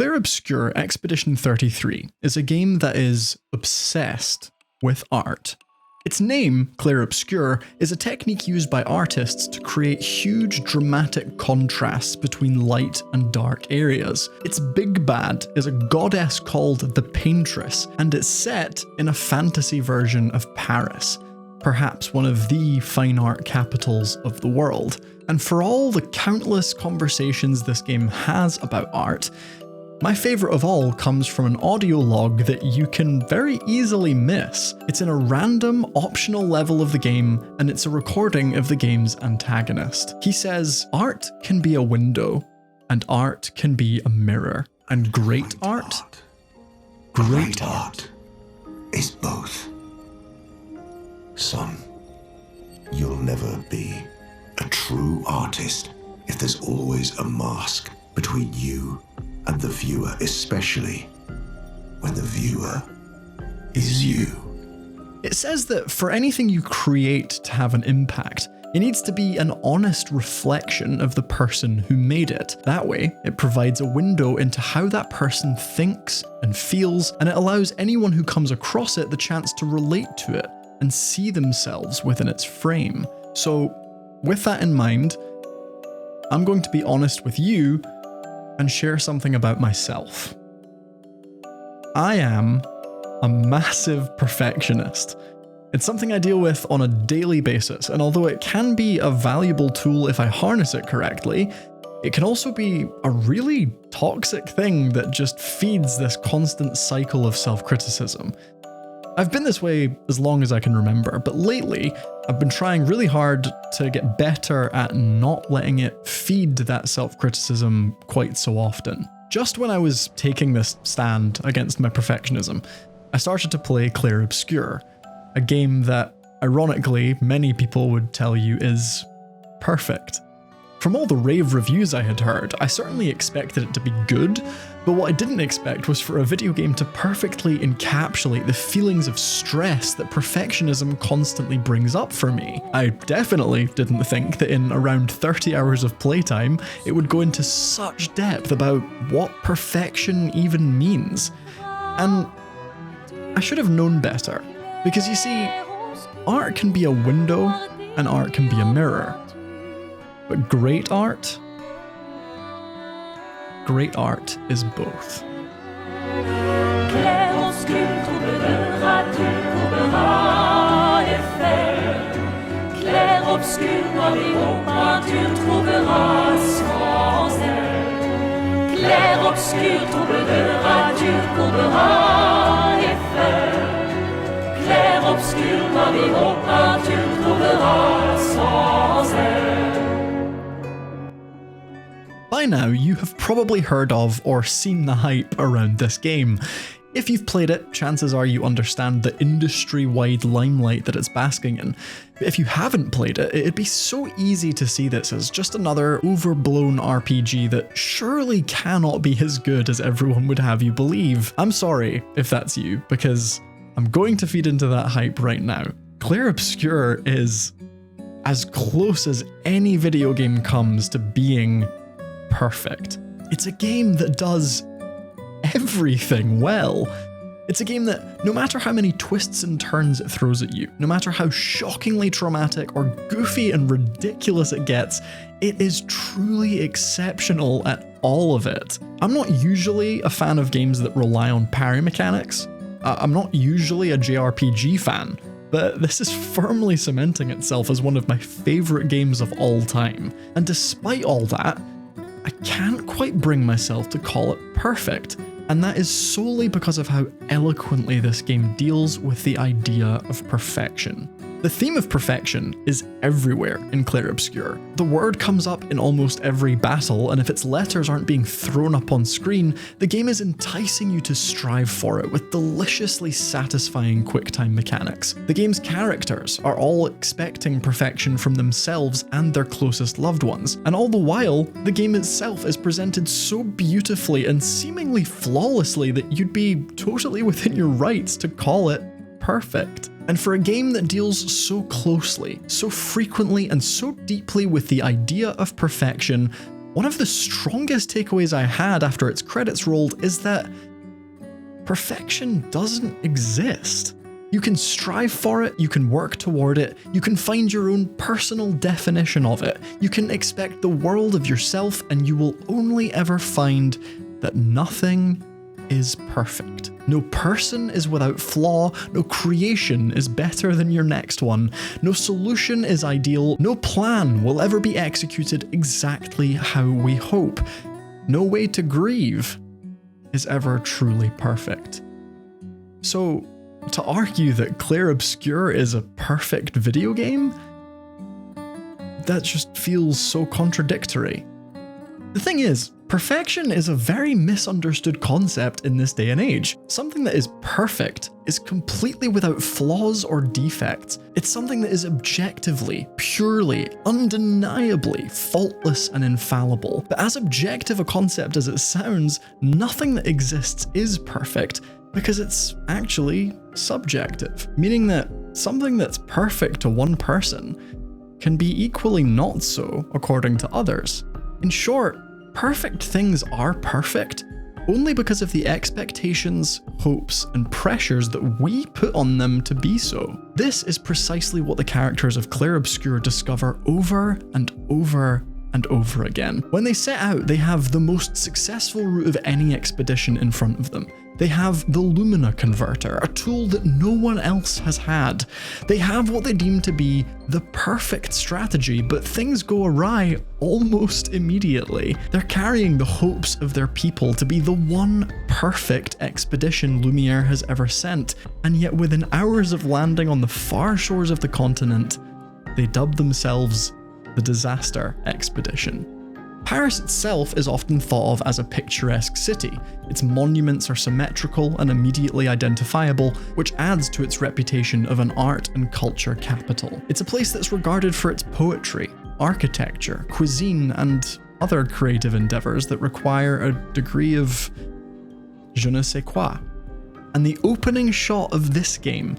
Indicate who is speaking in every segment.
Speaker 1: Clair Obscur Expedition 33 is a game that is obsessed with art. Its name, Clair Obscur, is a technique used by artists to create huge dramatic contrasts between light and dark areas. Its big bad is a goddess called the Paintress, and it's set in a fantasy version of Paris, perhaps one of the fine art capitals of the world. And for all the countless conversations this game has about art, my favourite of all comes from an audio log that you can very easily miss. It's in a random, optional level of the game, and it's a recording of the game's antagonist. He says, "Art can be a window, and art can be a mirror. And great art
Speaker 2: is both. Son, you'll never be a true artist if there's always a mask between you and the viewer, especially when the viewer is you."
Speaker 1: It says that for anything you create to have an impact, it needs to be an honest reflection of the person who made it. That way, it provides a window into how that person thinks and feels, and it allows anyone who comes across it the chance to relate to it and see themselves within its frame. So, with that in mind, I'm going to be honest with you and share something about myself. I am a massive perfectionist. It's something I deal with on a daily basis, and although it can be a valuable tool if I harness it correctly, it can also be a really toxic thing that just feeds this constant cycle of self-criticism. I've been this way as long as I can remember, but lately I've been trying really hard to get better at not letting it feed that self-criticism quite so often. Just when I was taking this stand against my perfectionism, I started to play Clair Obscur, a game that, ironically, many people would tell you is perfect. From all the rave reviews I had heard, I certainly expected it to be good, but what I didn't expect was for a video game to perfectly encapsulate the feelings of stress that perfectionism constantly brings up for me. I definitely didn't think that in around 30 hours of playtime, it would go into such depth about what perfection even means. And I should have known better, because you see, art can be a window and art can be a mirror. But great art is both.
Speaker 3: Clair obscur, troublera-tu, trouveras effet. Clair obscur, dans les hauts peintures, trouveras sans elle. Clair obscur, troublera-tu, trouveras effet. Clair obscur, dans les hauts peintures, trouveras sans elle.
Speaker 1: By now, you have probably heard of or seen the hype around this game. If you've played it, chances are you understand the industry-wide limelight that it's basking in. But if you haven't played it, it'd be so easy to see this as just another overblown RPG that surely cannot be as good as everyone would have you believe. I'm sorry if that's you, because I'm going to feed into that hype right now. Clair Obscur is as close as any video game comes to being perfect. It's a game that does everything well. It's a game that, no matter how many twists and turns it throws at you, no matter how shockingly traumatic or goofy and ridiculous it gets, it is truly exceptional at all of it. I'm not usually a fan of games that rely on parry mechanics. I'm not usually a JRPG fan, but this is firmly cementing itself as one of my favourite games of all time. And despite all that, I can't quite bring myself to call it perfect, and that is solely because of how eloquently this game deals with the idea of perfection. The theme of perfection is everywhere in Clair Obscur. The word comes up in almost every battle, and if its letters aren't being thrown up on screen, the game is enticing you to strive for it with deliciously satisfying quick-time mechanics. The game's characters are all expecting perfection from themselves and their closest loved ones, and all the while, the game itself is presented so beautifully and seemingly flawlessly that you'd be totally within your rights to call it perfect. And for a game that deals so closely, so frequently, and so deeply with the idea of perfection, One of the strongest takeaways I had after its credits rolled is that perfection doesn't exist. You can strive for it, you can work toward it, you can find your own personal definition of it, you can expect the world of yourself, and you will only ever find that nothing is perfect. No person is without flaw, no creation is better than your next one, no solution is ideal, no plan will ever be executed exactly how we hope, no way to grieve is ever truly perfect. So, to argue that Clair Obscur is a perfect video game? That just feels so contradictory. The thing is, perfection is a very misunderstood concept in this day and age. Something that is perfect is completely without flaws or defects. It's something that is objectively, purely, undeniably faultless and infallible. But as objective a concept as it sounds, nothing that exists is perfect, because it's actually subjective, meaning that something that's perfect to one person can be equally not so according to others. In short, perfect things are perfect only because of the expectations, hopes, and pressures that we put on them to be so. This is precisely what the characters of Clair Obscur discover over and over and over again. When they set out, they have the most successful route of any expedition in front of them. They have the Lumière converter, a tool that no one else has had. They have what they deem to be the perfect strategy, but things go awry almost immediately. They're carrying the hopes of their people to be the one perfect expedition Lumière has ever sent, and yet within hours of landing on the far shores of the continent, they dub themselves the Disaster Expedition. Paris itself is often thought of as a picturesque city. Its monuments are symmetrical and immediately identifiable, which adds to its reputation of an art and culture capital. It's a place that's regarded for its poetry, architecture, cuisine, and other creative endeavors that require a degree of je ne sais quoi. And the opening shot of this game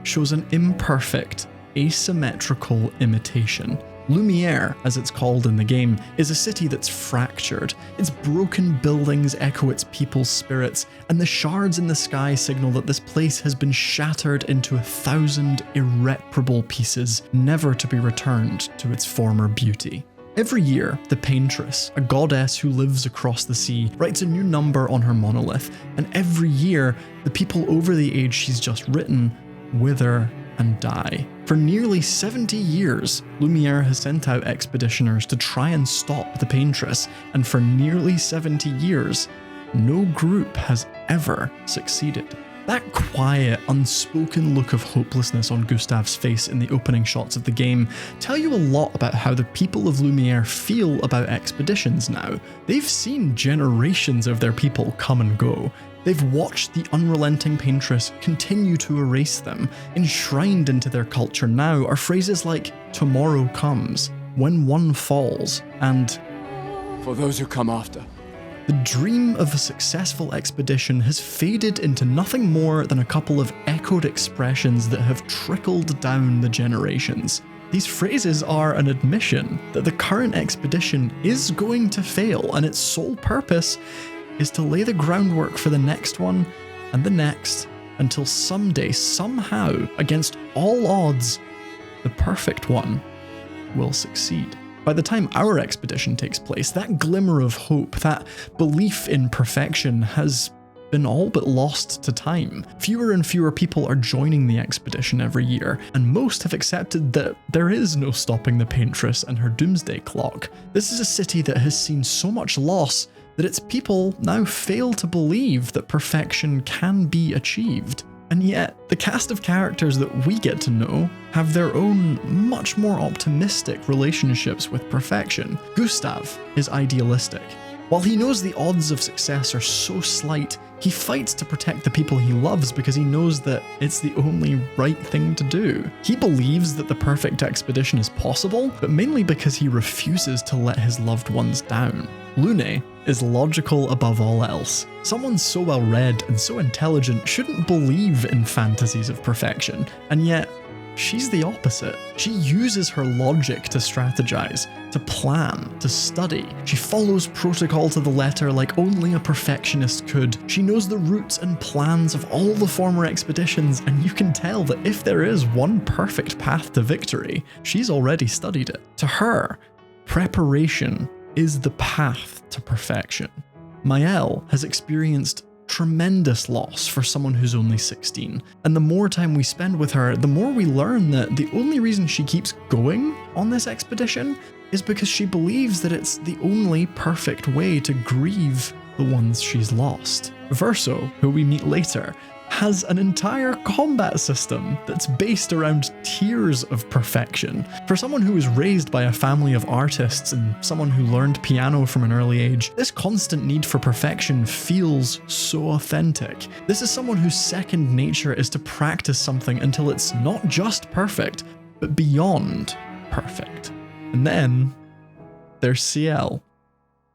Speaker 1: shows an imperfect, asymmetrical imitation. Lumière, as it's called in the game, is a city that's fractured. Its broken buildings echo its people's spirits, and the shards in the sky signal that this place has been shattered into 1,000 irreparable pieces, never to be returned to its former beauty. Every year, the Paintress, a goddess who lives across the sea, writes a new number on her monolith, and every year, the people over the age she's just written wither and die. For nearly 70 years, Lumière has sent out expeditioners to try and stop the Paintress, and for nearly 70 years, no group has ever succeeded. That quiet, unspoken look of hopelessness on Gustave's face in the opening shots of the game tell you a lot about how the people of Lumière feel about expeditions now. They've seen generations of their people come and go. They've watched the unrelenting Paintress continue to erase them. Enshrined into their culture now are phrases like "tomorrow comes," "when one falls," and
Speaker 4: "for those who come after."
Speaker 1: The dream of a successful expedition has faded into nothing more than a couple of echoed expressions that have trickled down the generations. These phrases are an admission that the current expedition is going to fail, and its sole purpose is to lay the groundwork for the next one and the next, until someday, somehow, against all odds, the perfect one will succeed. By the time our expedition takes place, that glimmer of hope, that belief in perfection, has been all but lost to time. Fewer and fewer people are joining the expedition every year, and most have accepted that there is no stopping the Paintress and her doomsday clock. This is a city that has seen so much loss that its people now fail to believe that perfection can be achieved. And yet, the cast of characters that we get to know have their own, much more optimistic relationships with perfection. Gustave is idealistic. While he knows the odds of success are so slight, he fights to protect the people he loves because he knows that it's the only right thing to do. He believes that the perfect expedition is possible, but mainly because he refuses to let his loved ones down. Lune is logical above all else. Someone so well read and so intelligent shouldn't believe in fantasies of perfection, and yet she's the opposite. She uses her logic to strategize, to plan, to study. She follows protocol to the letter like only a perfectionist could. She knows the routes and plans of all the former expeditions, and you can tell that if there is one perfect path to victory, she's already studied it. To her, preparation is the path to perfection. Sciel has experienced tremendous loss for someone who's only 16, and the more time we spend with her, the more we learn that the only reason she keeps going on this expedition is because she believes that it's the only perfect way to grieve the ones she's lost. Verso, who we meet later, has an entire combat system that's based around tiers of perfection. For someone who was raised by a family of artists and someone who learned piano from an early age, this constant need for perfection feels so authentic. This is someone whose second nature is to practice something until it's not just perfect, but beyond perfect. And then there's Sciel.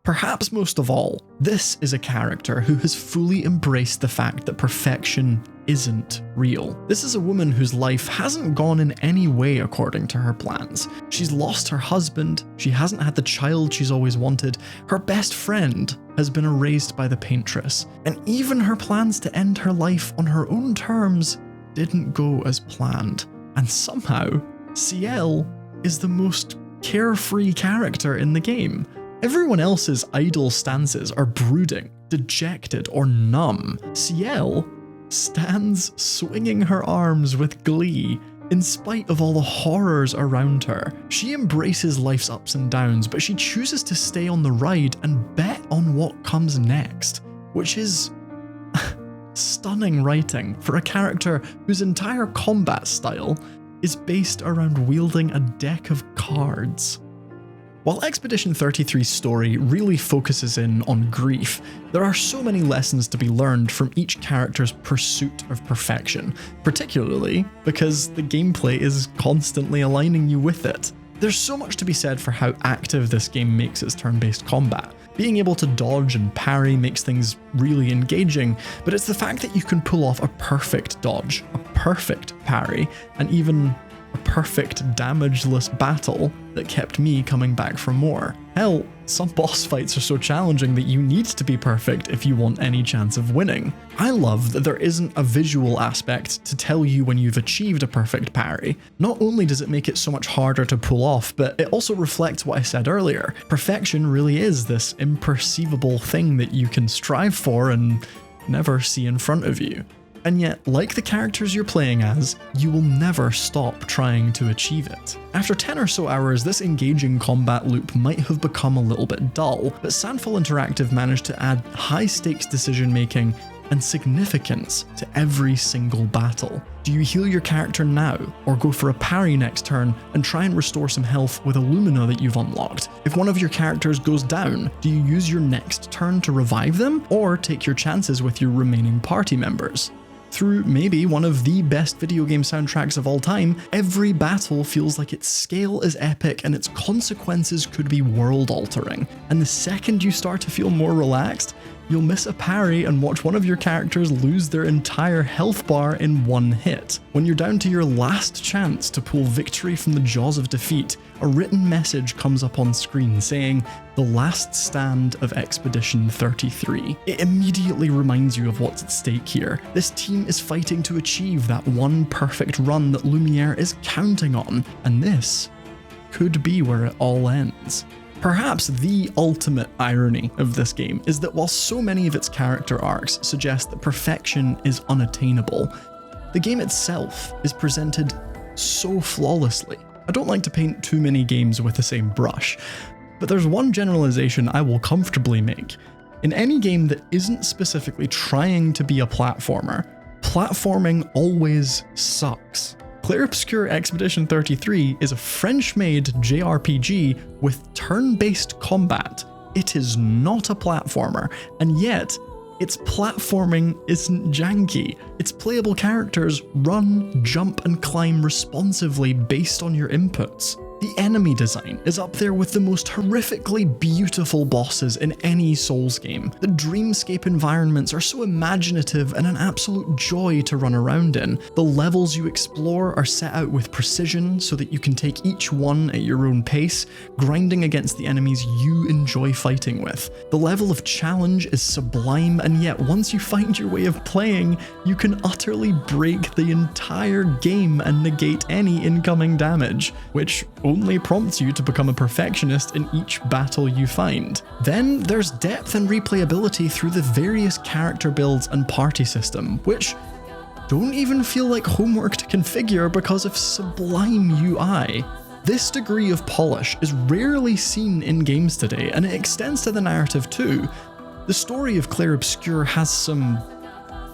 Speaker 1: Perhaps most of all, this is a character who has fully embraced the fact that perfection isn't real. This is a woman whose life hasn't gone in any way according to her plans. She's lost her husband, she hasn't had the child she's always wanted, her best friend has been erased by the paintress, and even her plans to end her life on her own terms didn't go as planned. And somehow, Sciel is the most carefree character in the game. Everyone else's idle stances are brooding, dejected, or numb. Sciel stands swinging her arms with glee in spite of all the horrors around her. She embraces life's ups and downs, but she chooses to stay on the ride and bet on what comes next, which is stunning writing for a character whose entire combat style is based around wielding a deck of cards. While Expedition 33's story really focuses in on grief, there are so many lessons to be learned from each character's pursuit of perfection, particularly because the gameplay is constantly aligning you with it. There's so much to be said for how active this game makes its turn-based combat. Being able to dodge and parry makes things really engaging, but it's the fact that you can pull off a perfect dodge, a perfect parry, and even a perfect damageless battle that kept me coming back for more. Hell, some boss fights are so challenging that you need to be perfect if you want any chance of winning. I love that there isn't a visual aspect to tell you when you've achieved a perfect parry. Not only does it make it so much harder to pull off, but it also reflects what I said earlier. Perfection really is this imperceivable thing that you can strive for and never see in front of you. And yet, like the characters you're playing as, you will never stop trying to achieve it. After 10 or so hours, this engaging combat loop might have become a little bit dull, but Sandfall Interactive managed to add high-stakes decision-making and significance to every single battle. Do you heal your character now, or go for a parry next turn and try and restore some health with a Lumina that you've unlocked? If one of your characters goes down, do you use your next turn to revive them, or take your chances with your remaining party members? Through maybe one of the best video game soundtracks of all time, every battle feels like its scale is epic and its consequences could be world-altering. And the second you start to feel more relaxed, you'll miss a parry and watch one of your characters lose their entire health bar in one hit. When you're down to your last chance to pull victory from the jaws of defeat, a written message comes up on screen saying, "The last stand of Expedition 33. It immediately reminds you of what's at stake here. This team is fighting to achieve that one perfect run that Lumière is counting on, and this could be where it all ends." Perhaps the ultimate irony of this game is that while so many of its character arcs suggest that perfection is unattainable, the game itself is presented so flawlessly. I don't like to paint too many games with the same brush, but there's one generalization I will comfortably make. In any game that isn't specifically trying to be a platformer, platforming always sucks. Clair Obscur Expedition 33 is a French-made JRPG with turn-based combat. It is not a platformer, and yet its platforming isn't janky. Its playable characters run, jump, and climb responsively based on your inputs. The enemy design is up there with the most horrifically beautiful bosses in any Souls game. The dreamscape environments are so imaginative and an absolute joy to run around in. The levels you explore are set out with precision so that you can take each one at your own pace, grinding against the enemies you enjoy fighting with. The level of challenge is sublime, and yet once you find your way of playing, you can utterly break the entire game and negate any incoming damage, which only prompts you to become a perfectionist in each battle you find. Then there's depth and replayability through the various character builds and party system, which don't even feel like homework to configure because of sublime UI. This degree of polish is rarely seen in games today, and it extends to the narrative too. The story of Clair Obscur has some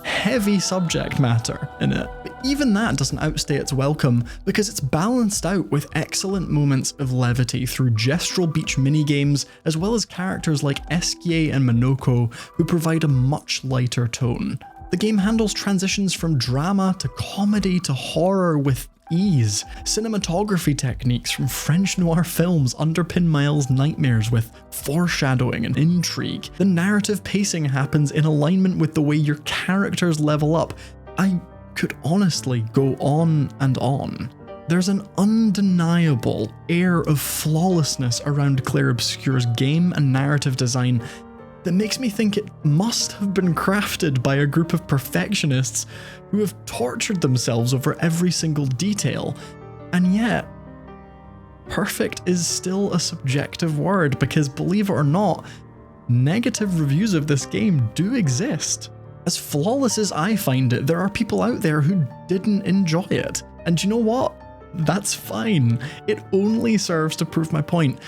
Speaker 1: heavy subject matter in it, but even that doesn't outstay its welcome because it's balanced out with excellent moments of levity through gestural beach minigames, as well as characters like Sciel and Manor who provide a much lighter tone. The game handles transitions from drama to comedy to horror with ease. Cinematography techniques from French noir films underpin Miles' nightmares with foreshadowing and intrigue. The narrative pacing happens in alignment with the way your characters level up. I could honestly go on and on. There's an undeniable air of flawlessness around Clair Obscur's game and narrative design that makes me think it must have been crafted by a group of perfectionists who have tortured themselves over every single detail. And yet, perfect is still a subjective word because, believe it or not, negative reviews of this game do exist. As flawless as I find it, there are people out there who didn't enjoy it. And you know what? That's fine. It only serves to prove my point.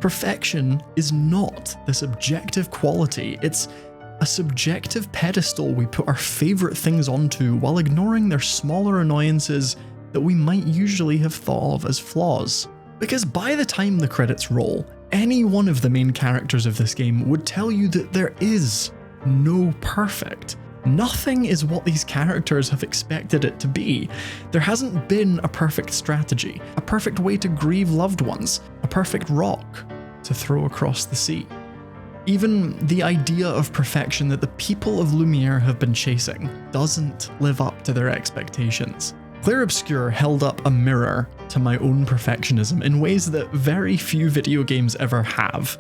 Speaker 1: Perfection is not this objective quality, it's a subjective pedestal we put our favourite things onto while ignoring their smaller annoyances that we might usually have thought of as flaws. Because by the time the credits roll, any one of the main characters of this game would tell you that there is no perfect. Nothing is what these characters have expected it to be. There hasn't been a perfect strategy, a perfect way to grieve loved ones, a perfect rock to throw across the sea. Even the idea of perfection that the people of Lumière have been chasing doesn't live up to their expectations. Clair Obscur held up a mirror to my own perfectionism in ways that very few video games ever have.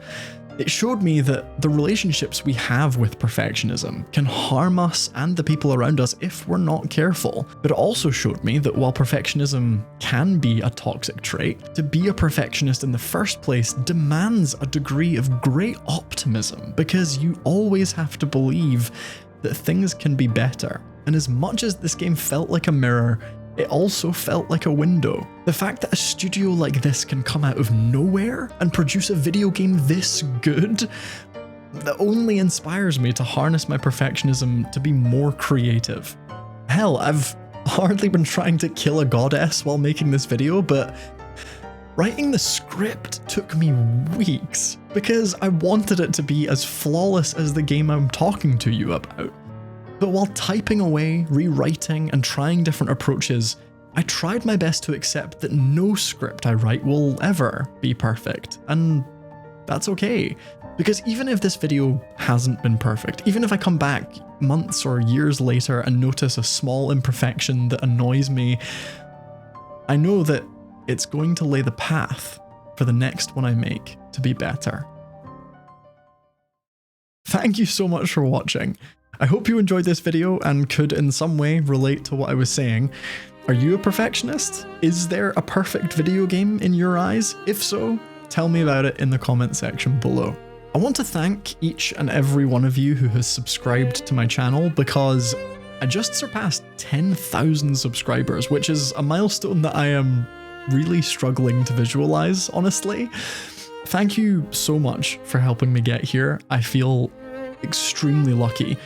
Speaker 1: It showed me that the relationships we have with perfectionism can harm us and the people around us if we're not careful. But it also showed me that while perfectionism can be a toxic trait, to be a perfectionist in the first place demands a degree of great optimism because you always have to believe that things can be better. And as much as this game felt like a mirror, it also felt like a window. The fact that a studio like this can come out of nowhere and produce a video game this good, that only inspires me to harness my perfectionism to be more creative. Hell, I've hardly been trying to kill a goddess while making this video, but writing the script took me weeks because I wanted it to be as flawless as the game I'm talking to you about. But while typing away, rewriting, and trying different approaches, I tried my best to accept that no script I write will ever be perfect, and that's okay. Because even if this video hasn't been perfect, even if I come back months or years later and notice a small imperfection that annoys me, I know that it's going to lay the path for the next one I make to be better. Thank you so much for watching. I hope you enjoyed this video and could in some way relate to what I was saying. Are you a perfectionist? Is there a perfect video game in your eyes? If so, tell me about it in the comment section below. I want to thank each and every one of you who has subscribed to my channel because I just surpassed 10,000 subscribers, which is a milestone that I am really struggling to visualize, honestly. Thank you so much for helping me get here. I feel extremely lucky.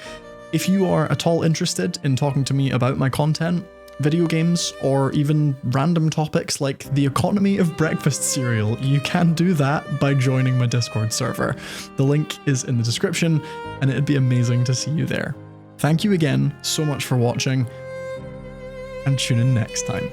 Speaker 1: If you are at all interested in talking to me about my content, video games, or even random topics like the economy of breakfast cereal, you can do that by joining my Discord server. The link is in the description, and it'd be amazing to see you there. Thank you again so much for watching, and tune in next time.